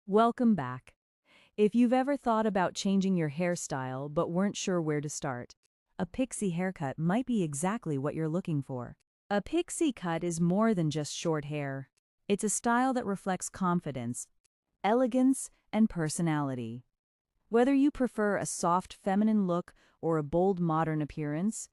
Welcome back. If you've ever thought about changing your hairstyle but weren't sure where to start, a pixie haircut might be exactly what you're looking for. A pixie cut is more than just short hair. It's a style that reflects confidence, elegance, and personality. Whether you prefer a soft feminine look or a bold modern appearance,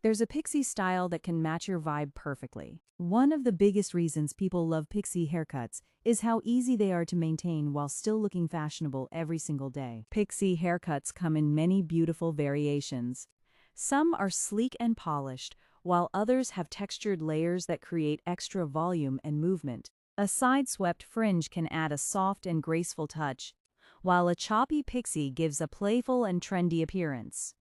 there's a pixie style that can match your vibe perfectly. One of the biggest reasons people love pixie haircuts is how easy they are to maintain while still looking fashionable every single day. Pixie haircuts come in many beautiful variations. Some are sleek and polished, while others have textured layers that create extra volume and movement. A side-swept fringe can add a soft and graceful touch, while a choppy pixie gives a playful and trendy appearance.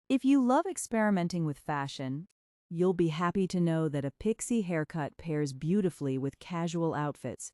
If you love experimenting with fashion, you'll be happy to know that a pixie haircut pairs beautifully with casual outfits,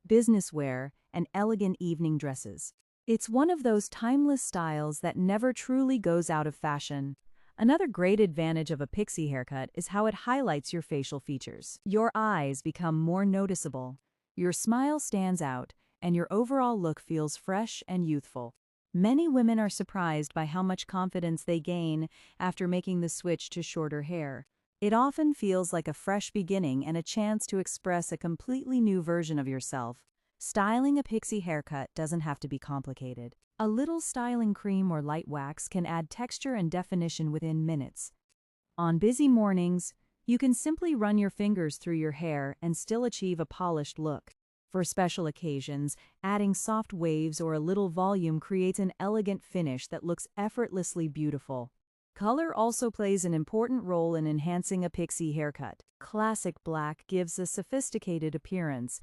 business wear, and elegant evening dresses. It's one of those timeless styles that never truly goes out of fashion. Another great advantage of a pixie haircut is how it highlights your facial features. Your eyes become more noticeable, your smile stands out, and your overall look feels fresh and youthful. Many women are surprised by how much confidence they gain after making the switch to shorter hair. It often feels like a fresh beginning and a chance to express a completely new version of yourself. Styling a pixie haircut doesn't have to be complicated. A little styling cream or light wax can add texture and definition within minutes. On busy mornings, you can simply run your fingers through your hair and still achieve a polished look. For special occasions, adding soft waves or a little volume creates an elegant finish that looks effortlessly beautiful. Color also plays an important role in enhancing a pixie haircut. Classic black gives a sophisticated appearance,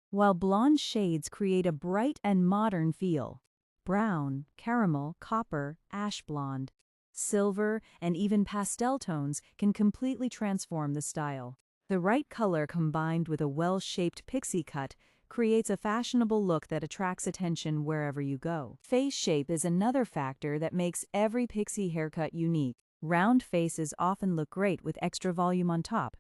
while blonde shades create a bright and modern feel. Brown, caramel, copper, ash blonde, silver, and even pastel tones can completely transform the style. The right color combined with a well-shaped pixie cut creates a fashionable look that attracts attention wherever you go. Face shape is another factor that makes every pixie haircut unique. Round faces often look great with extra volume on top,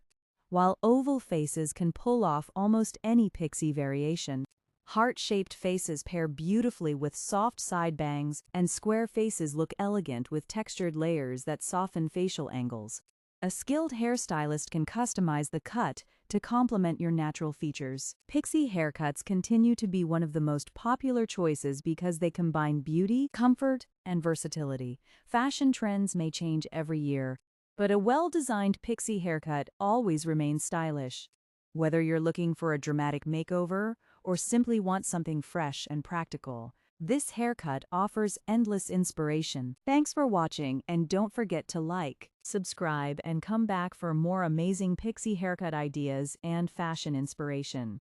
while oval faces can pull off almost any pixie variation. Heart-shaped faces pair beautifully with soft side bangs, and square faces look elegant with textured layers that soften facial angles. A skilled hairstylist can customize the cut to complement your natural features. Pixie haircuts continue to be one of the most popular choices because they combine beauty, comfort, and versatility. Fashion trends may change every year, but a well-designed pixie haircut always remains stylish. Whether you're looking for a dramatic makeover or simply want something fresh and practical, this haircut offers endless inspiration. Thanks for watching, and don't forget to like, subscribe, and come back for more amazing pixie haircut ideas and fashion inspiration.